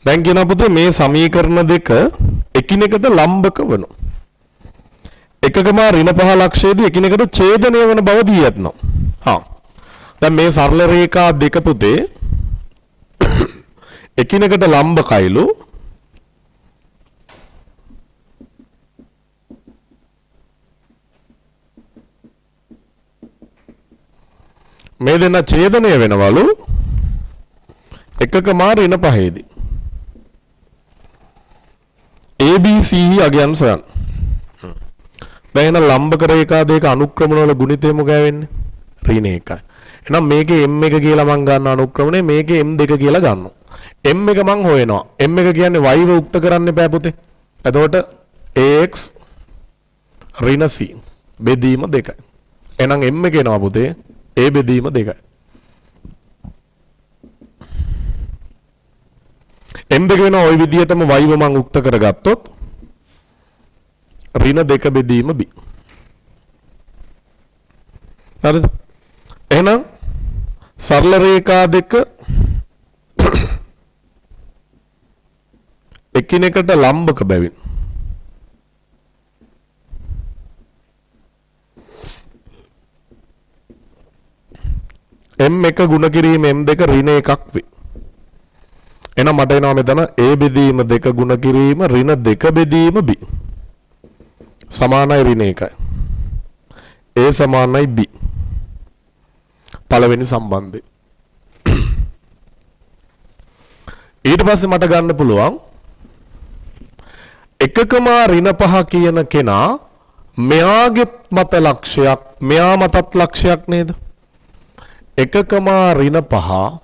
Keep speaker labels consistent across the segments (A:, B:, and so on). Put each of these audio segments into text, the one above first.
A: දැන් කියනවා පුතේ මේ සමීකරණ දෙක එකිනෙකට ලම්බක වෙනවා. එකකම ඍණ 5 ලක්ෂයේදී එකිනෙකට ඡේදනය වෙන බව දී ඇතනවා. හා. දැන් මේ සරල රේඛා දෙක පුතේ එකිනෙකට ලම්බකයිලු. මේ දෙන්න ඡේදනය වෙනවලු එකකම ඍණ 5ේදී. ABC අගයන් සොයන්න. දැන් එන ලම්බක රේඛා දෙක අනුක්‍රමන වල ගුණිතය මොකද වෙන්නේ? ඍණ 1යි. එහෙනම් මේකේ M1 කියලා මම ගන්න අනුක්‍රමණය මේකේ M2 කියලා ගන්නවා. M1 මම හොයනවා. M1 කියන්නේ y ව උක්ත කරන්න එපා පුතේ. එතකොට AX ඍණ C බෙදීම 2යි. එහෙනම් M1 එනවා පුතේ A බෙදීම 2යි. M2 වෙන ওই විදිහටම y ව මම උක්ත කරගත්තොත් ඍණ 2 බෙදීම b. හරිද? එහෙනම් සරල රේඛා දෙක එකිනෙකට ලම්බක බැවින් M1 ගුණ කිරීම M2 ඍණ 1ක් වේ. එහෙනම් මට එනවා මෙතන A බෙදීම 2 ගුණ කිරීම ඍණ 2 බෙදීම b සමානයි ඍණ 1යි. A සමානයි b. පළවෙනි සම්බන්ධය. ඊට පස්සේ මට ගන්න පුළුවන් එකකම ඍණ 5 කියන කෙනා මෙයාගේ මත ලක්ෂයක් මෙයා මතත් ලක්ෂයක් නේද? එකකම ඍණ 5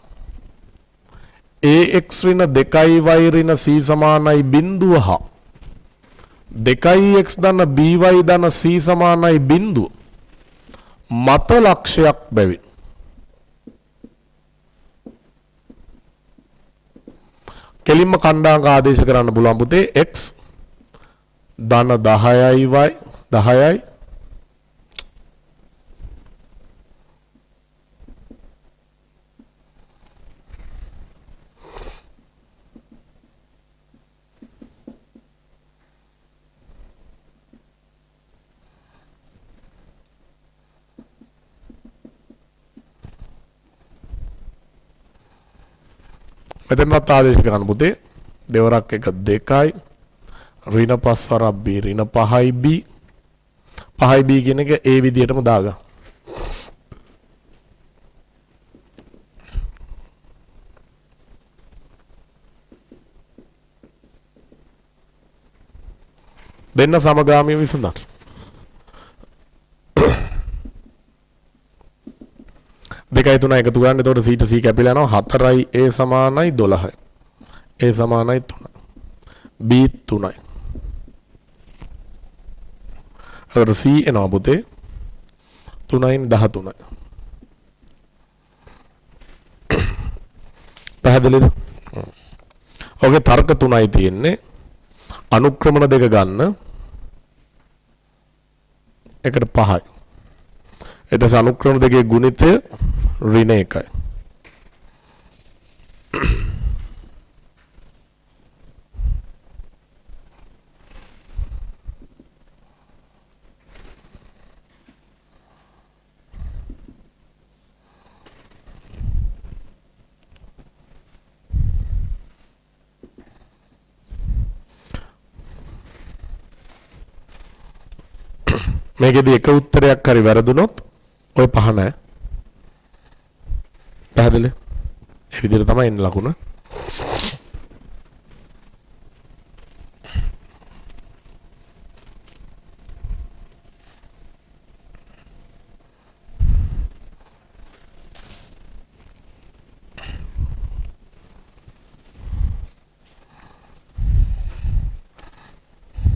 A: AX ඍණ 2y ඍණ c සමානයි බිඳුව හා 2x ධන by ධන c සමානයි බිඳුව මත ලක්ෂයක් බැවින් කෙලින්ම කණ්ඩායමක ආදේශ කරන්න පුළුවන් පුතේ x ධන 10යි y 10යි මෙතනත් ආදේශ කරන්න පුතේ දෙවරක් එක 2යි ඍණ 5 වරක් b ඍණ 5යි b 5යි b කියන එක ඒ විදිහටම දාගන්න. දෙන්න සමගාමීව විසඳන්න. දෙකයි තුන එකතු කරන්න. එතකොට c ට c කැපිලා යනවා 4යි a සමානයි 12යි. a සමානයි 3යි. b 3යි. එතකොට c එනවා පුතේ 3යින් 13යි. පැහැදිලිද? ඔගේ තර්ක 3යි තියෙන්නේ. අනුක්‍රමණ දෙක ගන්න. එකට 5යි. ඊට පස්සේ අනුක්‍රමණ දෙකේ ගුණිතය ඍණ 1යි. මේකෙදි එක උත්තරයක් හරි වැරදුනොත් ඔය පහ නැහැ. පැහැදිලි? ඒ විදිහට තමයි එන්නේ ලකුණ.